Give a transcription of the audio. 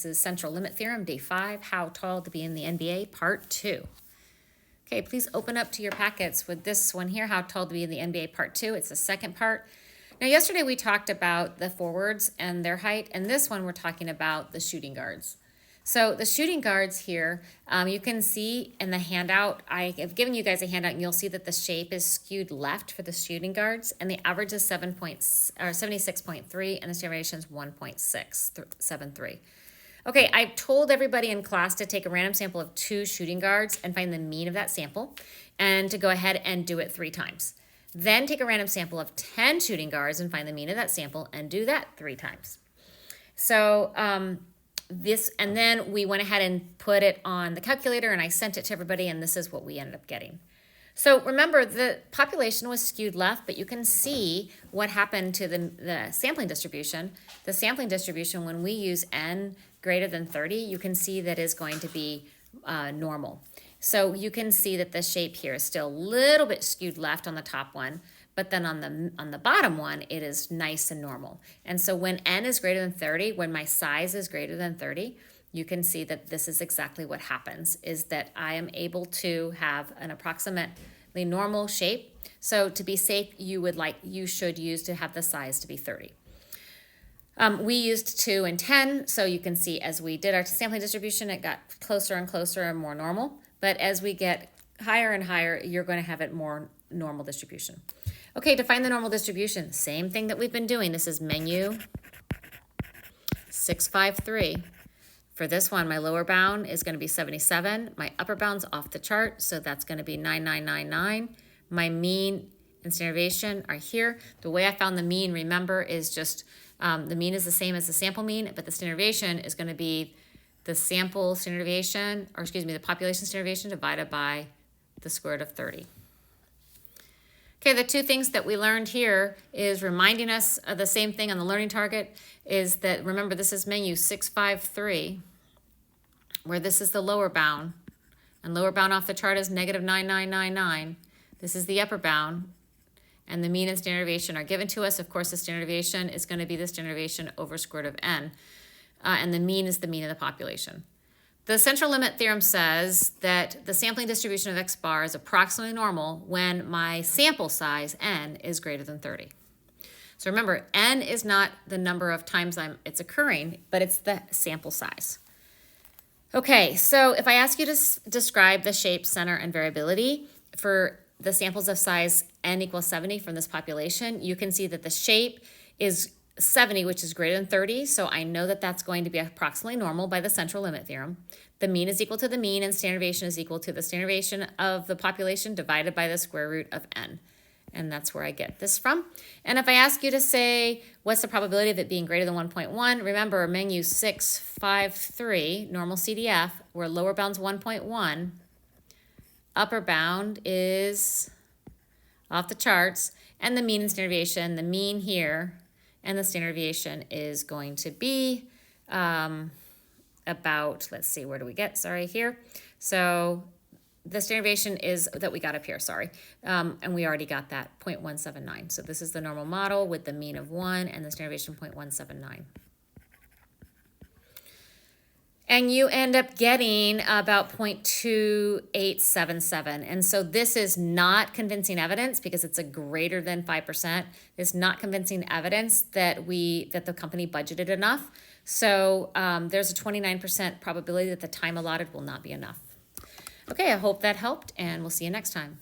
This is Central Limit Theorem, Day 5, How Tall to Be in the NBA, Part 2. Okay, please open up to your packets with this one here, How Tall to Be in the NBA, Part 2. It's the second part. Now, yesterday we talked about the forwards and their height, and this one we're talking about the shooting guards. So the shooting guards here, you can see in the handout, I have given you guys a handout, and you'll see that the shape is skewed left for the shooting guards, and the average is 76.3, and the variation is 1.673. Okay, I've told everybody in class to take a random sample of 2 shooting guards and find the mean of that sample, and to go ahead and do it 3 times. Then take a random sample of 10 shooting guards and find the mean of that sample and do that 3 times. So and then we went ahead and put it on the calculator, and I sent it to everybody, and this is what we ended up getting. So remember, the population was skewed left, but you can see what happened to the sampling distribution. The sampling distribution, when we use n greater than 30, you can see that is going to be normal. So you can see that the shape here is still a little bit skewed left on the top one, but then on the bottom one, it is nice and normal. And so when n is greater than 30, when my size is greater than 30, you can see that this is exactly what happens, is that I am able to have an approximately normal shape. So to be safe, you should use to have the size to be 30. We used 2 and 10, so you can see as we did our sampling distribution, it got closer and closer and more normal. But as we get higher and higher, you're going to have it more normal distribution. Okay, to find the normal distribution, same thing that we've been doing. This is menu 653. For this one, my lower bound is going to be 77. My upper bound's off the chart, so that's going to be 9999. My mean and standard deviation are here. The way I found the mean, remember, is just the mean is the same as the sample mean, but the standard deviation is going to be the sample standard deviation, or excuse me, the population standard deviation divided by the square root of 30. Okay, the 2 things that we learned here is reminding us of the same thing on the learning target is that, remember, this is menu 653, where this is the lower bound, and lower bound off the chart is negative 9999. This is the upper bound, and the mean and standard deviation are given to us. Of course, the standard deviation is going to be the standard deviation over square root of n, and the mean is the mean of the population. The central limit theorem says that the sampling distribution of x bar is approximately normal when my sample size, n, is greater than 30. So remember, n is not the number of times it's occurring, but it's the sample size. Okay, so if I ask you to describe the shape, center, and variability for the samples of size n equals 70 from this population, you can see that the shape is 70, which is greater than 30, so I know that that's going to be approximately normal by the central limit theorem. The mean is equal to the mean, and standard deviation is equal to the standard deviation of the population divided by the square root of n. And that's where I get this from. And if I ask you to say, what's the probability of it being greater than 1.1? Remember, menu 653, normal CDF, where lower bound's 1.1, upper bound is off the charts, and the mean and standard deviation, the mean here, and the standard deviation is going to be about, let's see, where do we get? Sorry, here. So the standard deviation is that we got up here, sorry. And we already got that, 0.179. So this is the normal model with the mean of 1 and the standard deviation 0.179. And you end up getting about 0.2877. And so this is not convincing evidence because it's a greater than 5%. It's not convincing evidence that the company budgeted enough. So there's a 29% probability that the time allotted will not be enough. Okay, I hope that helped, and we'll see you next time.